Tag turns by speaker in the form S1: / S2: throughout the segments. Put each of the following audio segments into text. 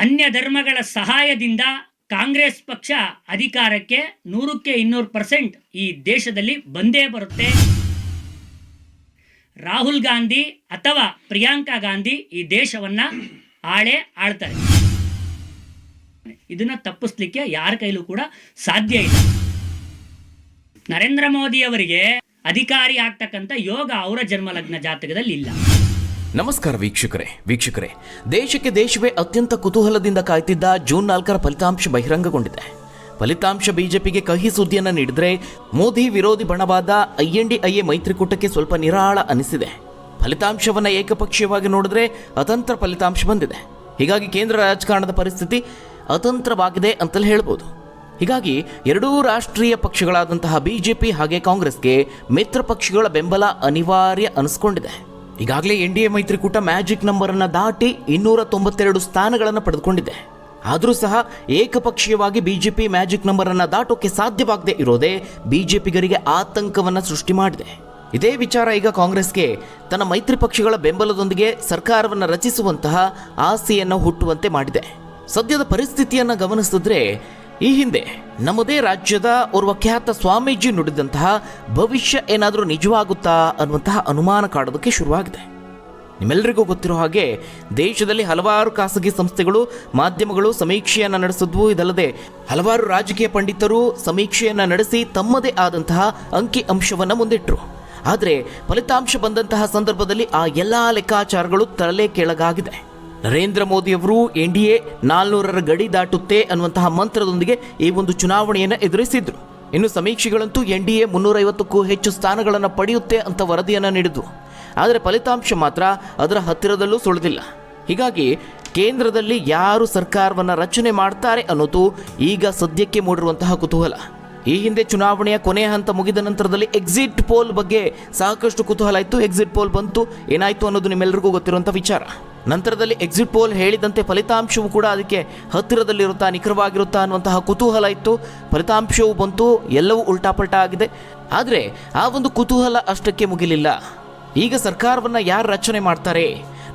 S1: ಅನ್ಯ ಧರ್ಮಗಳ ಸಹಾಯದಿಂದ ಕಾಂಗ್ರೆಸ್ ಪಕ್ಷ ಅಧಿಕಾರಕ್ಕೆ 100ಕ್ಕೆ 200% ಈ ದೇಶದಲ್ಲಿ ಬಂದೇ ಬರುತ್ತೆ. ರಾಹುಲ್ ಗಾಂಧಿ ಅಥವಾ ಪ್ರಿಯಾಂಕಾ ಗಾಂಧಿ ಈ ದೇಶವನ್ನು ಆಳ್ತಾರೆ. ಇದನ್ನು ತಪ್ಪಿಸ್ಲಿಕ್ಕೆ ಯಾರ ಕೈಲೂ ಕೂಡ ಸಾಧ್ಯ ಇಲ್ಲ. ನರೇಂದ್ರ ಮೋದಿ ಅವರಿಗೆ ಅಧಿಕಾರಿ ಆಗ್ತಕ್ಕಂಥ ಯೋಗ ಅವರ ಜನ್ಮಲಗ್ನ ಜಾತಕದಲ್ಲಿ ಇಲ್ಲ.
S2: ನಮಸ್ಕಾರ ವೀಕ್ಷಕರೇ, ದೇಶವೇ ಅತ್ಯಂತ ಕುತೂಹಲದಿಂದ ಕಾಯ್ತಿದ್ದ ಜೂನ್ 4ರ ಫಲಿತಾಂಶ ಬಹಿರಂಗಗೊಂಡಿದೆ. ಫಲಿತಾಂಶ ಬಿಜೆಪಿಗೆ ಕಹಿ ಸುದ್ದಿಯನ್ನು ನೀಡಿದರೆ ಮೋದಿ ವಿರೋಧಿ ಬಣವಾದ INDIA ಮೈತ್ರಿಕೂಟಕ್ಕೆ ಸ್ವಲ್ಪ ನಿರಾಳ ಅನಿಸಿದೆ. ಫಲಿತಾಂಶವನ್ನು ಏಕಪಕ್ಷೀಯವಾಗಿ ನೋಡಿದ್ರೆ ಅತಂತ್ರ ಫಲಿತಾಂಶ ಬಂದಿದೆ. ಹೀಗಾಗಿ ಕೇಂದ್ರ ರಾಜಕಾರಣದ ಪರಿಸ್ಥಿತಿ ಅತಂತ್ರವಾಗಿದೆ ಅಂತಲೇ ಹೇಳ್ಬೋದು. ಹೀಗಾಗಿ ಎರಡೂ ರಾಷ್ಟ್ರೀಯ ಪಕ್ಷಗಳಾದಂತಹ ಬಿಜೆಪಿ ಹಾಗೆ ಕಾಂಗ್ರೆಸ್ಗೆ ಮಿತ್ರ ಪಕ್ಷಗಳ ಬೆಂಬಲ ಅನಿವಾರ್ಯ ಅನಿಸ್ಕೊಂಡಿದೆ. ಈಗಾಗಲೇ NDA ಮೈತ್ರಿಕೂಟ ಮ್ಯಾಜಿಕ್ ನಂಬರನ್ನು ದಾಟಿ 292 ಸ್ಥಾನಗಳನ್ನು ಪಡೆದುಕೊಂಡಿದೆ. ಆದರೂ ಸಹ ಏಕಪಕ್ಷೀಯವಾಗಿ ಬಿಜೆಪಿ ಮ್ಯಾಜಿಕ್ ನಂಬರನ್ನು ದಾಟೋಕೆ ಸಾಧ್ಯವಾಗದೇ ಇರೋದೇ ಬಿಜೆಪಿಗರಿಗೆ ಆತಂಕವನ್ನು ಸೃಷ್ಟಿ ಮಾಡಿದೆ. ಇದೇ ವಿಚಾರ ಈಗ ಕಾಂಗ್ರೆಸ್ಗೆ ತನ್ನ ಮೈತ್ರಿ ಪಕ್ಷಗಳ ಬೆಂಬಲದೊಂದಿಗೆ ಸರ್ಕಾರವನ್ನು ರಚಿಸುವಂತಹ ಆಸೆಯನ್ನು ಹುಟ್ಟುವಂತೆ ಮಾಡಿದೆ. ಸದ್ಯದ ಪರಿಸ್ಥಿತಿಯನ್ನು ಗಮನಿಸಿದ್ರೆ ಈ ಹಿಂದೆ ನಮ್ಮದೇ ರಾಜ್ಯದ ಓರ್ವ ಖ್ಯಾತ ಸ್ವಾಮೀಜಿ ನುಡಿದಂತಹ ಭವಿಷ್ಯ ಏನಾದರೂ ನಿಜವಾಗುತ್ತಾ ಅನ್ನುವಂತಹ ಅನುಮಾನ ಕಾಡೋದಕ್ಕೆ ಶುರುವಾಗಿದೆ. ನಿಮ್ಮೆಲ್ಲರಿಗೂ ಗೊತ್ತಿರೋ ಹಾಗೆ ದೇಶದಲ್ಲಿ ಹಲವಾರು ಖಾಸಗಿ ಸಂಸ್ಥೆಗಳು ಮಾಧ್ಯಮಗಳು ಸಮೀಕ್ಷೆಯನ್ನು ನಡೆಸಿದ್ವು. ಇದಲ್ಲದೆ ಹಲವಾರು ರಾಜಕೀಯ ಪಂಡಿತರು ಸಮೀಕ್ಷೆಯನ್ನು ನಡೆಸಿ ತಮ್ಮದೇ ಆದಂತಹ ಅಂಕಿ ಅಂಶವನ್ನು ಮುಂದಿಟ್ಟರು. ಆದರೆ ಫಲಿತಾಂಶ ಬಂದಂತಹ ಸಂದರ್ಭದಲ್ಲಿ ಆ ಎಲ್ಲ ಲೆಕ್ಕಾಚಾರಗಳು ತಲೆ ಕೆಳಗಾಗಿದೆ. ನರೇಂದ್ರ ಮೋದಿ ಅವರು NDA 400ರ ಗಡಿ ದಾಟುತ್ತೆ ಅನ್ನುವಂತಹ ಮಂತ್ರದೊಂದಿಗೆ ಈ ಒಂದು ಚುನಾವಣೆಯನ್ನು ಎದುರಿಸಿದ್ರು. ಇನ್ನು ಸಮೀಕ್ಷೆಗಳಂತೂ NDA 350ಕ್ಕೂ ಹೆಚ್ಚು ಸ್ಥಾನಗಳನ್ನು ಪಡೆಯುತ್ತೆ ಅಂತ ವರದಿಯನ್ನು ನೀಡಿದ್ವು. ಆದರೆ ಫಲಿತಾಂಶ ಮಾತ್ರ ಅದರ ಹತ್ತಿರದಲ್ಲೂ ಸುಳಿದಿಲ್ಲ. ಹೀಗಾಗಿ ಕೇಂದ್ರದಲ್ಲಿ ಯಾರು ಸರ್ಕಾರವನ್ನು ರಚನೆ ಮಾಡ್ತಾರೆ ಅನ್ನೋದು ಈಗ ಸದ್ಯಕ್ಕೆ ಮೂಡಿರುವಂತಹ ಕುತೂಹಲ. ಈ ಹಿಂದೆ ಚುನಾವಣೆಯ ಕೊನೆಯ ಹಂತ ಮುಗಿದ ನಂತರದಲ್ಲಿ ಎಕ್ಸಿಟ್ ಪೋಲ್ ಬಗ್ಗೆ ಸಾಕಷ್ಟು ಕುತೂಹಲ ಇತ್ತು. ಎಕ್ಸಿಟ್ ಪೋಲ್ ಬಂತು, ಏನಾಯಿತು ಅನ್ನೋದು ನಿಮ್ಮೆಲ್ಲರಿಗೂ ಗೊತ್ತಿರುವಂಥ ವಿಚಾರ. ನಂತರದಲ್ಲಿ ಎಕ್ಸಿಟ್ ಪೋಲ್ ಹೇಳಿದಂತೆ ಫಲಿತಾಂಶವೂ ಕೂಡ ಅದಕ್ಕೆ ಹತ್ತಿರದಲ್ಲಿರುತ್ತಾ ನಿಖರವಾಗಿರುತ್ತಾ ಅನ್ನುವಂತಹ ಕುತೂಹಲ ಇತ್ತು. ಫಲಿತಾಂಶವೂ ಬಂತು, ಎಲ್ಲವೂ ಉಲ್ಟಾಪಲ್ಟಾ ಆಗಿದೆ. ಆದರೆ ಆ ಒಂದು ಕುತೂಹಲ ಅಷ್ಟಕ್ಕೆ ಮುಗಿಲಿಲ್ಲ. ಈಗ ಸರ್ಕಾರವನ್ನು ಯಾರು ರಚನೆ ಮಾಡ್ತಾರೆ,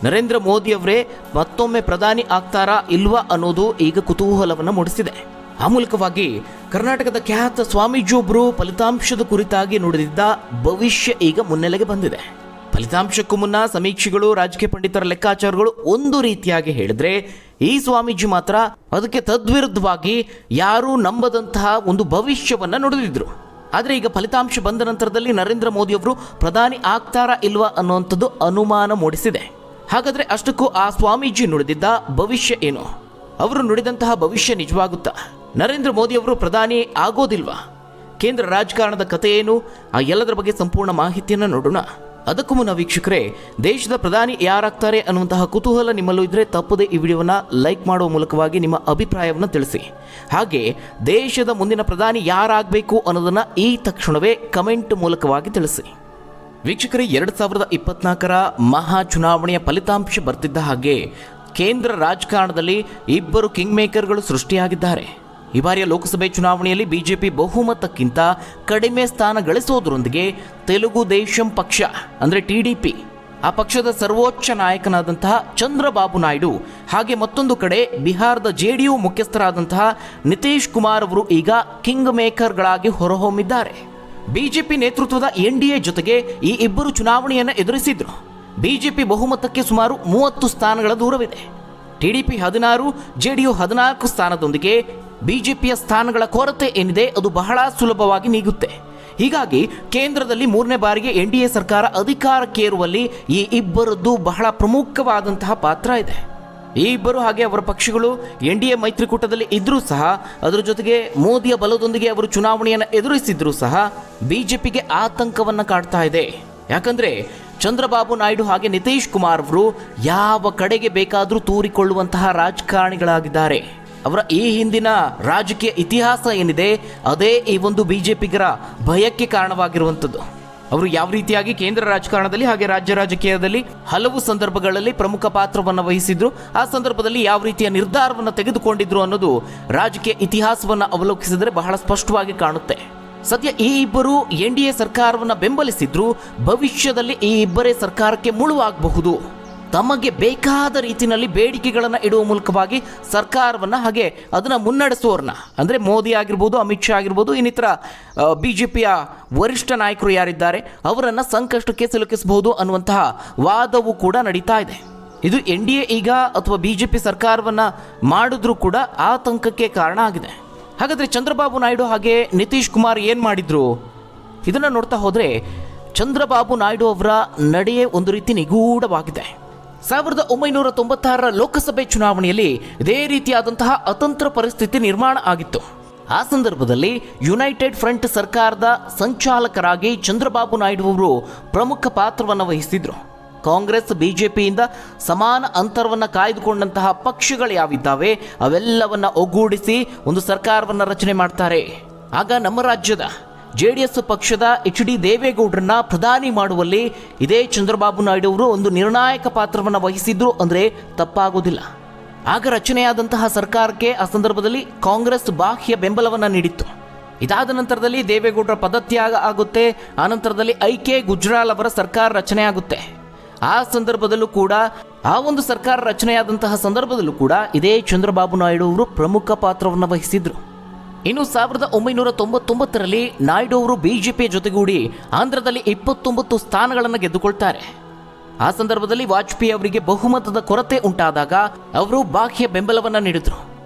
S2: ನರೇಂದ್ರ ಮೋದಿ ಅವರೇ ಮತ್ತೊಮ್ಮೆ ಪ್ರಧಾನಿ ಆಗ್ತಾರಾ ಇಲ್ವಾ ಅನ್ನೋದು ಈಗ ಕುತೂಹಲವನ್ನು ಮೂಡಿಸಿದೆ. ಆ ಮೂಲಕವಾಗಿ ಕರ್ನಾಟಕದ ಖ್ಯಾತ ಸ್ವಾಮೀಜಿಯೊಬ್ಬರು ಫಲಿತಾಂಶದ ಕುರಿತಾಗಿ ನುಡಿದಿದ್ದ ಭವಿಷ್ಯ ಈಗ ಮುನ್ನೆಲೆಗೆ ಬಂದಿದೆ. ಫಲಿತಾಂಶಕ್ಕೂ ಮುನ್ನ ಸಮೀಕ್ಷೆಗಳು ರಾಜಕೀಯ ಪಂಡಿತರ ಲೆಕ್ಕಾಚಾರಗಳು ಒಂದು ರೀತಿಯಾಗಿ ಹೇಳಿದ್ರೆ, ಈ ಸ್ವಾಮೀಜಿ ಮಾತ್ರ ಅದಕ್ಕೆ ತದ್ವಿರುದ್ಧವಾಗಿ ಯಾರೂ ನಂಬದಂತಹ ಒಂದು ಭವಿಷ್ಯವನ್ನು ನುಡಿದಿದ್ರು. ಆದರೆ ಈಗ ಫಲಿತಾಂಶ ಬಂದ ನಂತರದಲ್ಲಿ ನರೇಂದ್ರ ಮೋದಿ ಅವರು ಪ್ರಧಾನಿ ಆಗ್ತಾರಾ ಇಲ್ವಾ ಅನ್ನುವಂಥದ್ದು ಅನುಮಾನ ಮೂಡಿಸಿದೆ. ಹಾಗಾದರೆ ಅಷ್ಟಕ್ಕೂ ಆ ಸ್ವಾಮೀಜಿ ನುಡಿದಿದ್ದ ಭವಿಷ್ಯ ಏನು? ಅವರು ನುಡಿದಂತಹ ಭವಿಷ್ಯ ನಿಜವಾಗುತ್ತಾ? ನರೇಂದ್ರ ಮೋದಿ ಅವರು ಪ್ರಧಾನಿ ಆಗೋದಿಲ್ವಾ? ಕೇಂದ್ರ ರಾಜಕಾರಣದ ಕಥೆ ಏನು? ಆ ಎಲ್ಲದರ ಬಗ್ಗೆ ಸಂಪೂರ್ಣ ಮಾಹಿತಿಯನ್ನು ನೋಡೋಣ. ಅದಕ್ಕೂ ಮುನ್ನ ವೀಕ್ಷಕರೇ, ದೇಶದ ಪ್ರಧಾನಿ ಯಾರಾಗ್ತಾರೆ ಅನ್ನುವಂತಹ ಕುತೂಹಲ ನಿಮ್ಮಲ್ಲೂ ಇದ್ದರೆ ತಪ್ಪದೆ ಈ ವಿಡಿಯೋವನ್ನು ಲೈಕ್ ಮಾಡುವ ಮೂಲಕವಾಗಿ ನಿಮ್ಮ ಅಭಿಪ್ರಾಯವನ್ನು ತಿಳಿಸಿ. ಹಾಗೆ ದೇಶದ ಮುಂದಿನ ಪ್ರಧಾನಿ ಯಾರಾಗಬೇಕು ಅನ್ನೋದನ್ನು ಈ ತಕ್ಷಣವೇ ಕಮೆಂಟ್ ಮೂಲಕವಾಗಿ ತಿಳಿಸಿ. ವೀಕ್ಷಕರೇ, 2024ರ ಮಹಾ ಚುನಾವಣೆಯ ಫಲಿತಾಂಶ ಬರ್ತಿದ್ದ ಹಾಗೆ ಕೇಂದ್ರ ರಾಜಕಾರಣದಲ್ಲಿ ಇಬ್ಬರು ಕಿಂಗ್ ಮೇಕರ್ಗಳು ಸೃಷ್ಟಿಯಾಗಿದ್ದಾರೆ. ಈ ಬಾರಿಯ ಲೋಕಸಭೆ ಚುನಾವಣೆಯಲ್ಲಿ ಬಿಜೆಪಿ ಬಹುಮತಕ್ಕಿಂತ ಕಡಿಮೆ ಸ್ಥಾನ ಗಳಿಸೋದರೊಂದಿಗೆ ತೆಲುಗು ದೇಶಂ ಪಕ್ಷ ಅಂದರೆ TDP, ಆ ಪಕ್ಷದ ಸರ್ವೋಚ್ಚ ನಾಯಕನಾದಂತಹ ಚಂದ್ರಬಾಬು ನಾಯ್ಡು, ಹಾಗೆ ಮತ್ತೊಂದು ಕಡೆ ಬಿಹಾರದ JDU ಮುಖ್ಯಸ್ಥರಾದಂತಹ ನಿತೀಶ್ ಕುಮಾರ್ ಅವರು ಈಗ ಕಿಂಗ್ ಮೇಕರ್ಗಳಾಗಿ ಹೊರಹೊಮ್ಮಿದ್ದಾರೆ. ಬಿಜೆಪಿ ನೇತೃತ್ವದ NDA ಜೊತೆಗೆ ಈ ಇಬ್ಬರು ಚುನಾವಣೆಯನ್ನು ಎದುರಿಸಿದ್ರು. ಬಿಜೆಪಿ ಬಹುಮತಕ್ಕೆ ಸುಮಾರು 30 ಸ್ಥಾನಗಳ ದೂರವಿದೆ. TDP 16, JDU 14 ಸ್ಥಾನದೊಂದಿಗೆ ಬಿಜೆಪಿಯ ಸ್ಥಾನಗಳ ಕೊರತೆ ಏನಿದೆ ಅದು ಬಹಳ ಸುಲಭವಾಗಿ ನೀಗುತ್ತೆ. ಹೀಗಾಗಿ ಕೇಂದ್ರದಲ್ಲಿ 3ನೇ ಬಾರಿಗೆ NDA ಸರ್ಕಾರ ಅಧಿಕಾರಕ್ಕೇರುವಲ್ಲಿ ಈ ಇಬ್ಬರದ್ದು ಬಹಳ ಪ್ರಮುಖವಾದಂತಹ ಪಾತ್ರ ಇದೆ. ಈ ಇಬ್ಬರು ಹಾಗೆ ಅವರ ಪಕ್ಷಗಳು NDA ಮೈತ್ರಿಕೂಟದಲ್ಲಿ ಇದ್ರೂ ಸಹ, ಅದರ ಜೊತೆಗೆ ಮೋದಿಯ ಬಲದೊಂದಿಗೆ ಅವರು ಚುನಾವಣೆಯನ್ನು ಎದುರಿಸಿದ್ರೂ ಸಹ ಬಿಜೆಪಿಗೆ ಆತಂಕವನ್ನು ಕಾಡ್ತಾ ಇದೆ. ಯಾಕಂದರೆ ಚಂದ್ರಬಾಬು ನಾಯ್ಡು ಹಾಗೆ ನಿತೀಶ್ ಕುಮಾರ್ ಅವರು ಯಾವ ಕಡೆಗೆ ಬೇಕಾದರೂ ತೂರಿಕೊಳ್ಳುವಂತಹ ರಾಜಕಾರಣಿಗಳಾಗಿದ್ದಾರೆ. ಅವರ ಈ ಹಿಂದಿನ ರಾಜಕೀಯ ಇತಿಹಾಸ ಏನಿದೆ ಅದೇ ಈ ಒಂದು ಬಿಜೆಪಿಗರ ಭಯಕ್ಕೆ ಕಾರಣವಾಗಿರುವಂಥದ್ದು. ಅವರು ಯಾವ ರೀತಿಯಾಗಿ ಕೇಂದ್ರ ರಾಜಕಾರಣದಲ್ಲಿ ಹಾಗೆ ರಾಜ್ಯ ರಾಜಕೀಯದಲ್ಲಿ ಹಲವು ಸಂದರ್ಭಗಳಲ್ಲಿ ಪ್ರಮುಖ ಪಾತ್ರವನ್ನು ವಹಿಸಿದ್ರು, ಆ ಸಂದರ್ಭದಲ್ಲಿ ಯಾವ ರೀತಿಯ ನಿರ್ಧಾರವನ್ನು ತೆಗೆದುಕೊಂಡಿದ್ರು ಅನ್ನೋದು ರಾಜಕೀಯ ಇತಿಹಾಸವನ್ನು ಅವಲೋಕಿಸಿದರೆ ಬಹಳ ಸ್ಪಷ್ಟವಾಗಿ ಕಾಣುತ್ತೆ. ಸದ್ಯ ಈ ಇಬ್ಬರು NDA ಸರ್ಕಾರವನ್ನು ಬೆಂಬಲಿಸಿದ್ರು, ಭವಿಷ್ಯದಲ್ಲಿ ಈ ಇಬ್ಬರೇ ಸರ್ಕಾರಕ್ಕೆ ಮುಳುವಾಗಬಹುದು. ತಮಗೆ ಬೇಕಾದ ರೀತಿಯಲ್ಲಿ ಬೇಡಿಕೆಗಳನ್ನು ಇಡುವ ಮೂಲಕವಾಗಿ ಸರ್ಕಾರವನ್ನು ಹಾಗೆ ಅದನ್ನು ಮುನ್ನಡೆಸುವವ್ರನ್ನ ಅಂದರೆ ಮೋದಿ ಆಗಿರ್ಬೋದು, ಅಮಿತ್ ಶಾ ಆಗಿರ್ಬೋದು, ಇನ್ನಿತರ BJPಯ ವರಿಷ್ಠ ನಾಯಕರು ಯಾರಿದ್ದಾರೆ ಅವರನ್ನು ಸಂಕಷ್ಟಕ್ಕೆ ಸಿಲುಕಿಸಬಹುದು ಅನ್ನುವಂತಹ ವಾದವೂ ಕೂಡ ನಡೀತಾ ಇದೆ. ಇದು NDA ಈಗ ಅಥವಾ BJP ಸರ್ಕಾರವನ್ನು ಮಾಡಿದ್ರೂ ಕೂಡ ಆತಂಕಕ್ಕೆ ಕಾರಣ ಆಗಿದೆ. ಹಾಗಾದರೆ ಚಂದ್ರಬಾಬು ನಾಯ್ಡು ಹಾಗೆ ನಿತೀಶ್ ಕುಮಾರ್ ಏನು ಮಾಡಿದ್ರು? ಇದನ್ನು ನೋಡ್ತಾ ಹೋದರೆ ಚಂದ್ರಬಾಬು ನಾಯ್ಡು ಅವರ ನಡೆಯೇ ಒಂದು ರೀತಿ ನಿಗೂಢವಾಗಿದೆ. 1996 ಲೋಕಸಭೆ ಚುನಾವಣೆಯಲ್ಲಿ ಇದೇ ರೀತಿಯಾದಂತಹ ಅತಂತ್ರ ಪರಿಸ್ಥಿತಿ ನಿರ್ಮಾಣ ಆಗಿತ್ತು. ಆ ಸಂದರ್ಭದಲ್ಲಿ ಯುನೈಟೆಡ್ ಫ್ರಂಟ್ ಸರ್ಕಾರದ ಸಂಚಾಲಕರಾಗಿ ಚಂದ್ರಬಾಬು ನಾಯ್ಡು ಅವರು ಪ್ರಮುಖ ಪಾತ್ರವನ್ನು ವಹಿಸಿದ್ರು. ಕಾಂಗ್ರೆಸ್ BJPಯಿಂದ ಸಮಾನ ಅಂತರವನ್ನು ಕಾಯ್ದುಕೊಂಡಂತಹ ಪಕ್ಷಗಳು ಯಾವಿದ್ದಾವೆ ಅವೆಲ್ಲವನ್ನ ಒಗ್ಗೂಡಿಸಿ ಒಂದು ಸರ್ಕಾರವನ್ನು ರಚನೆ ಮಾಡ್ತಾರೆ. ಆಗ ನಮ್ಮ ರಾಜ್ಯದ JDS ಪಕ್ಷದ HD ದೇವೇಗೌಡರನ್ನ ಪ್ರಧಾನಿ ಮಾಡುವಲ್ಲಿ ಇದೇ ಚಂದ್ರಬಾಬು ನಾಯ್ಡು ಅವರು ಒಂದು ನಿರ್ಣಾಯಕ ಪಾತ್ರವನ್ನು ವಹಿಸಿದ್ರು ಅಂದರೆ ತಪ್ಪಾಗೋದಿಲ್ಲ. ಆಗ ರಚನೆಯಾದಂತಹ ಸರ್ಕಾರಕ್ಕೆ ಆ ಸಂದರ್ಭದಲ್ಲಿ ಕಾಂಗ್ರೆಸ್ ಬಾಹ್ಯ ಬೆಂಬಲವನ್ನು ನೀಡಿತ್ತು. ಇದಾದ ನಂತರದಲ್ಲಿ ದೇವೇಗೌಡರ ಪದತ್ಯಾಗ ಆಗುತ್ತೆ. ಆನಂತರದಲ್ಲಿ IK ಗುಜ್ರಾಲ್ ಅವರ ಸರ್ಕಾರ ರಚನೆ ಆಗುತ್ತೆ. ಆ ಸಂದರ್ಭದಲ್ಲೂ ಕೂಡ ಆ ಒಂದು ಸರ್ಕಾರ ರಚನೆಯಾದಂತಹ ಸಂದರ್ಭದಲ್ಲೂ ಕೂಡ ಇದೇ ಚಂದ್ರಬಾಬು ನಾಯ್ಡು ಅವರು ಪ್ರಮುಖ ಪಾತ್ರವನ್ನು ವಹಿಸಿದ್ರು. ಇನ್ನು 1999ರಲ್ಲಿ ನಾಯ್ಡು ಅವರು BJP ಜೊತೆಗೂಡಿ ಆಂಧ್ರದಲ್ಲಿ 29 ಸ್ಥಾನಗಳನ್ನು ಗೆದ್ದುಕೊಳ್ತಾರೆ. ಆ ಸಂದರ್ಭದಲ್ಲಿ ವಾಜಪೇಯಿ ಅವರಿಗೆ ಬಹುಮತದ ಕೊರತೆ ಉಂಟಾದಾಗ ಅವರು ಬಾಹ್ಯ ಬೆಂಬಲವನ್ನು ನೀಡಿದ್ರು.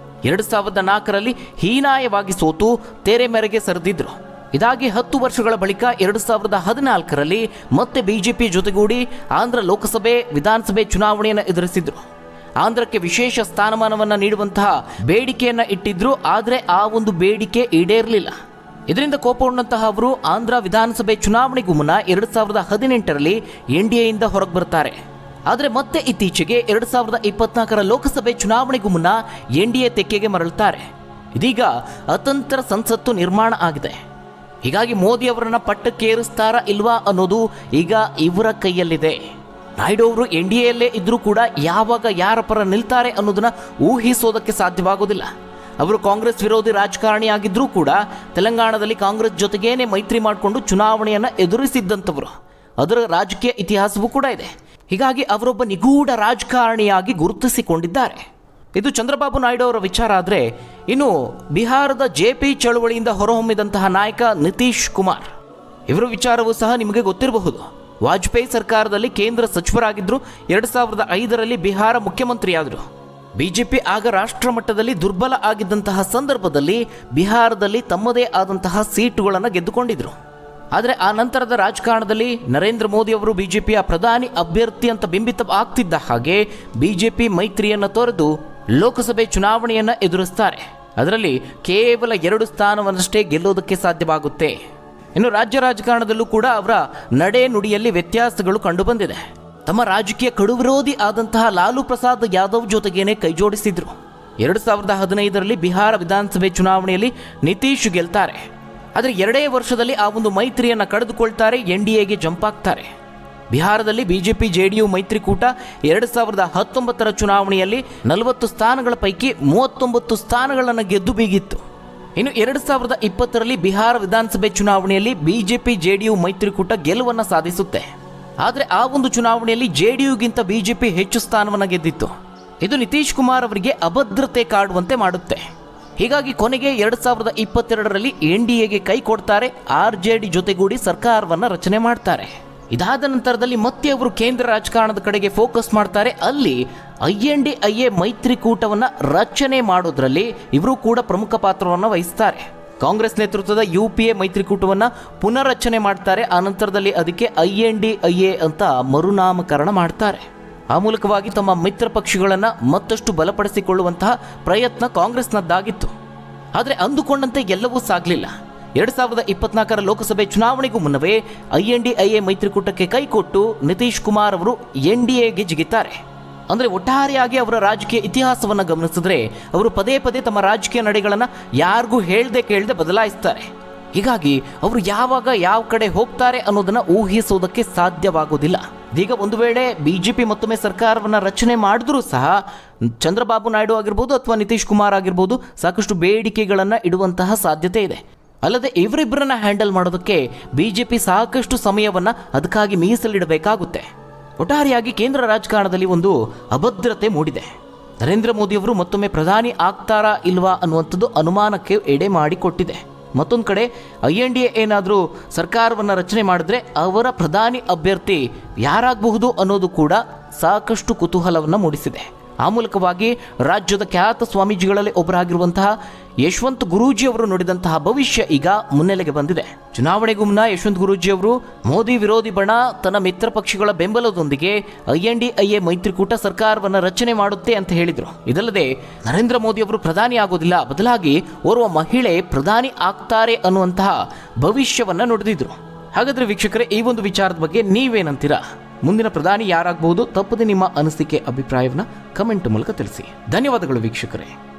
S2: 2004ರಲ್ಲಿ ಹೀನಾಯವಾಗಿ ಸೋತು ತೆರೆ ಮೇರೆಗೆ ಸರಿದಿದ್ರು. ಇದಾಗಿ 10 ವರ್ಷಗಳ ಬಳಿಕ 2014ರಲ್ಲಿ ಮತ್ತೆ BJP ಜೊತೆಗೂಡಿ ಆಂಧ್ರ ಲೋಕಸಭೆ ವಿಧಾನಸಭೆ ಚುನಾವಣೆಯನ್ನು ಎದುರಿಸಿದ್ರು. ಆಂಧ್ರಕ್ಕೆ ವಿಶೇಷ ಸ್ಥಾನಮಾನವನ್ನು ನೀಡುವಂತಹ ಬೇಡಿಕೆಯನ್ನು ಇಟ್ಟಿದ್ರು. ಆದರೆ ಆ ಒಂದು ಬೇಡಿಕೆ ಈಡೇರಲಿಲ್ಲ. ಇದರಿಂದ ಕೋಪಗೊಂಡಂತಹ ಅವರು ಆಂಧ್ರ ವಿಧಾನಸಭೆ ಚುನಾವಣೆಗೂ ಮುನ್ನ 2018ರಲ್ಲಿ NDAಯಿಂದ ಹೊರಗೆ ಬರ್ತಾರೆ. ಆದರೆ ಮತ್ತೆ ಇತ್ತೀಚೆಗೆ 2024ರ ಲೋಕಸಭೆ ಚುನಾವಣೆಗೂ ಮುನ್ನ NDA ತೆಕ್ಕೆಗೆ ಮರಳುತ್ತಾರೆ. ಇದೀಗ ಅತಂತ್ರ ಸಂಸತ್ತು ನಿರ್ಮಾಣ ಆಗಿದೆ. ಹೀಗಾಗಿ ಮೋದಿ ಅವರನ್ನ ಪಟ್ಟಕ್ಕೇರಿಸ್ತಾರಾ ಇಲ್ವಾ ಅನ್ನೋದು ಈಗ ಇವರ ಕೈಯಲ್ಲಿದೆ. ನಾಯ್ಡು ಅವರು NDAಯಲ್ಲೇ ಇದ್ರೂ ಕೂಡ ಯಾವಾಗ ಯಾರ ಪರ ನಿಲ್ತಾರೆ ಅನ್ನೋದನ್ನ ಊಹಿಸೋದಕ್ಕೆ ಸಾಧ್ಯವಾಗೋದಿಲ್ಲ. ಅವರು ಕಾಂಗ್ರೆಸ್ ವಿರೋಧಿ ರಾಜಕಾರಣಿ ಆಗಿದ್ರೂ ಕೂಡ ತೆಲಂಗಾಣದಲ್ಲಿ ಕಾಂಗ್ರೆಸ್ ಜೊತೆಗೇನೆ ಮೈತ್ರಿ ಮಾಡಿಕೊಂಡು ಚುನಾವಣೆಯನ್ನು ಎದುರಿಸಿದ್ದಂಥವರು. ಅದರ ರಾಜಕೀಯ ಇತಿಹಾಸವೂ ಕೂಡ ಇದೆ. ಹೀಗಾಗಿ ಅವರೊಬ್ಬ ನಿಗೂಢ ರಾಜಕಾರಣಿಯಾಗಿ ಗುರುತಿಸಿಕೊಂಡಿದ್ದಾರೆ. ಇದು ಚಂದ್ರಬಾಬು ನಾಯ್ಡು ಅವರ ವಿಚಾರ. ಆದರೆ ಇನ್ನು ಬಿಹಾರದ JP ಚಳವಳಿಯಿಂದ ಹೊರಹೊಮ್ಮಿದಂತಹ ನಾಯಕ ನಿತೀಶ್ ಕುಮಾರ್ ಇವರ ವಿಚಾರವೂ ಸಹ ನಿಮಗೆ ಗೊತ್ತಿರಬಹುದು. ವಾಜಪೇಯಿ ಸರ್ಕಾರದಲ್ಲಿ ಕೇಂದ್ರ ಸಚಿವರಾಗಿದ್ದರು. 2005ರಲ್ಲಿ ಬಿಹಾರ ಮುಖ್ಯಮಂತ್ರಿಯಾದರು. BJP ಆಗ ರಾಷ್ಟ್ರ ಮಟ್ಟದಲ್ಲಿ ದುರ್ಬಲ ಆಗಿದ್ದಂತಹ ಸಂದರ್ಭದಲ್ಲಿ ಬಿಹಾರದಲ್ಲಿ ತಮ್ಮದೇ ಆದಂತಹ ಸೀಟುಗಳನ್ನು ಗೆದ್ದುಕೊಂಡಿದ್ರು. ಆದರೆ ಆ ನಂತರದ ರಾಜಕಾರಣದಲ್ಲಿ ನರೇಂದ್ರ ಮೋದಿ ಅವರು BJPಯ ಪ್ರಧಾನಿ ಅಭ್ಯರ್ಥಿ ಅಂತ ಬಿಂಬಿತ ಆಗ್ತಿದ್ದ ಹಾಗೆ BJP ಮೈತ್ರಿಯನ್ನು ತೊರೆದು ಲೋಕಸಭೆ ಚುನಾವಣೆಯನ್ನು ಎದುರಿಸ್ತಾರೆ. ಅದರಲ್ಲಿ ಕೇವಲ 2 ಸ್ಥಾನವನ್ನಷ್ಟೇ ಗೆಲ್ಲೋದಕ್ಕೆ ಸಾಧ್ಯವಾಗುತ್ತೆ. ಇನ್ನು ರಾಜ್ಯ ರಾಜಕಾರಣದಲ್ಲೂ ಕೂಡ ಅವರ ನಡೆ ನುಡಿಯಲ್ಲಿ ವ್ಯತ್ಯಾಸಗಳು ಕಂಡುಬಂದಿದೆ. ತಮ್ಮ ರಾಜಕೀಯ ಕಡು ವಿರೋಧಿ ಆದಂತಹ ಲಾಲು ಪ್ರಸಾದ್ ಯಾದವ್ ಜೊತೆಗೇನೆ ಕೈಜೋಡಿಸಿದ್ರು. 2015ರಲ್ಲಿ ಬಿಹಾರ ವಿಧಾನಸಭೆ ಚುನಾವಣೆಯಲ್ಲಿ ನಿತೀಶ್ ಗೆಲ್ತಾರೆ. ಆದರೆ 2 ವರ್ಷದಲ್ಲಿ ಆ ಒಂದು ಮೈತ್ರಿಯನ್ನು ಕಳೆದುಕೊಳ್ತಾರೆ. NDAಗೆ ಜಂಪ್ ಆಗ್ತಾರೆ. ಬಿಹಾರದಲ್ಲಿ BJP JDU ಮೈತ್ರಿಕೂಟ 2019ರ ಚುನಾವಣೆಯಲ್ಲಿ 40 ಸ್ಥಾನಗಳ ಪೈಕಿ 39 ಸ್ಥಾನಗಳನ್ನು ಗೆದ್ದು ಬೀಗಿತ್ತು. ಇನ್ನು 2020ರಲ್ಲಿ ಬಿಹಾರ ವಿಧಾನಸಭೆ ಚುನಾವಣೆಯಲ್ಲಿ BJP JDU ಮೈತ್ರಿಕೂಟ ಗೆಲುವನ್ನು ಸಾಧಿಸುತ್ತೆ. ಆದರೆ ಆ ಒಂದು ಚುನಾವಣೆಯಲ್ಲಿ JDUಗಿಂತ BJP ಹೆಚ್ಚು ಸ್ಥಾನವನ್ನು ಗೆದ್ದಿತ್ತು. ಇದು ನಿತೀಶ್ ಕುಮಾರ್ ಅವರಿಗೆ ಅಭದ್ರತೆ ಕಾಡುವಂತೆ ಮಾಡುತ್ತೆ. ಹೀಗಾಗಿ ಕೊನೆಗೆ 2022ರಲ್ಲಿ NDAಗೆ ಕೈ ಕೊಡ್ತಾರೆ. RJD ಜೊತೆಗೂಡಿ ಸರ್ಕಾರವನ್ನು ರಚನೆ ಮಾಡ್ತಾರೆ. ಇದಾದ ನಂತರದಲ್ಲಿ ಮತ್ತೆ ಅವರು ಕೇಂದ್ರ ರಾಜಕಾರಣದ ಕಡೆಗೆ ಫೋಕಸ್ ಮಾಡ್ತಾರೆ. ಅಲ್ಲಿ INDIA ಮೈತ್ರಿಕೂಟವನ್ನು ರಚನೆ ಮಾಡೋದ್ರಲ್ಲಿ ಇವರು ಕೂಡ ಪ್ರಮುಖ ಪಾತ್ರವನ್ನು ವಹಿಸ್ತಾರೆ. ಕಾಂಗ್ರೆಸ್ ನೇತೃತ್ವದ UPA ಮೈತ್ರಿಕೂಟವನ್ನು ಪುನರ್ರಚನೆ ಮಾಡ್ತಾರೆ. ಆ ನಂತರದಲ್ಲಿ ಅದಕ್ಕೆ INDIA ಅಂತ ಮರುನಾಮಕರಣ ಮಾಡ್ತಾರೆ. ಆ ಮೂಲಕವಾಗಿ ತಮ್ಮ ಮಿತ್ರ ಪಕ್ಷಗಳನ್ನು ಮತ್ತಷ್ಟು ಬಲಪಡಿಸಿಕೊಳ್ಳುವಂತಹ ಪ್ರಯತ್ನ ಕಾಂಗ್ರೆಸ್ನದ್ದಾಗಿತ್ತು. ಆದರೆ ಅಂದುಕೊಂಡಂತೆ ಎಲ್ಲವೂ ಸಾಗಲಿಲ್ಲ. 2024ರ ಲೋಕಸಭೆ ಚುನಾವಣೆಗೂ ಮುನ್ನವೇ INDIA ಮೈತ್ರಿಕೂಟಕ್ಕೆ ಕೈಕೊಟ್ಟು ನಿತೀಶ್ ಕುಮಾರ್ ಅವರು NDAಗೆ ಜಿಗಿತಾರೆ. ಅಂದರೆ ಒಟ್ಟಾರೆಯಾಗಿ ಅವರ ರಾಜಕೀಯ ಇತಿಹಾಸವನ್ನು ಗಮನಿಸಿದ್ರೆ ಅವರು ಪದೇ ಪದೇ ತಮ್ಮ ರಾಜಕೀಯ ನಡೆಗಳನ್ನು ಯಾರಿಗೂ ಕೇಳದೆ ಬದಲಾಯಿಸ್ತಾರೆ. ಹೀಗಾಗಿ ಅವರು ಯಾವಾಗ ಯಾವ ಕಡೆ ಹೋಗ್ತಾರೆ ಅನ್ನೋದನ್ನು ಊಹಿಸೋದಕ್ಕೆ ಸಾಧ್ಯವಾಗೋದಿಲ್ಲ. ಈಗ ಒಂದು ವೇಳೆ BJP ಮತ್ತೊಮ್ಮೆ ಸರ್ಕಾರವನ್ನು ರಚನೆ ಮಾಡಿದ್ರೂ ಸಹ ಚಂದ್ರಬಾಬು ನಾಯ್ಡು ಆಗಿರ್ಬೋದು ಅಥವಾ ನಿತೀಶ್ ಕುಮಾರ್ ಆಗಿರ್ಬೋದು ಸಾಕಷ್ಟು ಬೇಡಿಕೆಗಳನ್ನು ಇಡುವಂತಹ ಸಾಧ್ಯತೆ ಇದೆ. ಅಲ್ಲದೆ ಇವರಿಬ್ಬರನ್ನ ಹ್ಯಾಂಡಲ್ ಮಾಡೋದಕ್ಕೆ BJP ಸಾಕಷ್ಟು ಸಮಯವನ್ನು ಅದಕ್ಕಾಗಿ ಮೀಸಲಿಡಬೇಕಾಗುತ್ತೆ. ಒಟ್ಟಾರೆಯಾಗಿ ಕೇಂದ್ರ ರಾಜಕಾರಣದಲ್ಲಿ ಒಂದು ಅಭದ್ರತೆ ಮೂಡಿದೆ. ನರೇಂದ್ರ ಮೋದಿಯವರು ಮತ್ತೊಮ್ಮೆ ಪ್ರಧಾನಿ ಆಗ್ತಾರಾ ಇಲ್ವಾ ಅನ್ನುವಂಥದ್ದು ಅನುಮಾನಕ್ಕೆ ಎಡೆ ಮಾಡಿಕೊಟ್ಟಿದೆ. ಮತ್ತೊಂದು ಕಡೆ INDA ಏನಾದರೂ ಸರ್ಕಾರವನ್ನು ರಚನೆ ಮಾಡಿದ್ರೆ ಅವರ ಪ್ರಧಾನಿ ಅಭ್ಯರ್ಥಿ ಯಾರಾಗಬಹುದು ಅನ್ನೋದು ಕೂಡ ಸಾಕಷ್ಟು ಕುತೂಹಲವನ್ನು ಮೂಡಿಸಿದೆ. ಆ ಮೂಲಕವಾಗಿ ರಾಜ್ಯದ ಖ್ಯಾತ ಸ್ವಾಮೀಜಿಗಳಲ್ಲಿ ಒಬ್ಬರಾಗಿರುವಂತಹ ಯಶವಂತ್ ಗುರೂಜಿ ಅವರು ನುಡಿದಂತಹ ಭವಿಷ್ಯ ಈಗ ಮುನ್ನೆಲೆಗೆ ಬಂದಿದೆ. ಚುನಾವಣೆಗೂ ಮುನ್ನ ಯಶವಂತ್ ಗುರೂಜಿ ಅವರು ಮೋದಿ ವಿರೋಧಿ ಬಣ ತನ್ನ ಮಿತ್ರ ಪಕ್ಷಗಳ ಬೆಂಬಲದೊಂದಿಗೆ INDA ಮೈತ್ರಿಕೂಟ ಸರ್ಕಾರವನ್ನು ರಚನೆ ಮಾಡುತ್ತೆ ಅಂತ ಹೇಳಿದರು. ಇದಲ್ಲದೆ ನರೇಂದ್ರ ಮೋದಿ ಅವರು ಪ್ರಧಾನಿ ಆಗೋದಿಲ್ಲ, ಬದಲಾಗಿ ಓರ್ವ ಮಹಿಳೆ ಪ್ರಧಾನಿ ಆಗ್ತಾರೆ ಅನ್ನುವಂತಹ ಭವಿಷ್ಯವನ್ನು ನುಡಿದಿದ್ರು. ಹಾಗಾದ್ರೆ ವೀಕ್ಷಕರೇ, ಈ ಒಂದು ವಿಚಾರದ ಬಗ್ಗೆ ನೀವೇನಂತೀರಾ? ಮುಂದಿನ ಪ್ರಧಾನಿ ಯಾರಾಗಬಹುದು? ತಪ್ಪದೆ ನಿಮ್ಮ ಅನಿಸಿಕೆ ಅಭಿಪ್ರಾಯವನ್ನು ಕಮೆಂಟ್ ಮೂಲಕ ತಿಳಿಸಿ. ಧನ್ಯವಾದಗಳು ವೀಕ್ಷಕರೇ.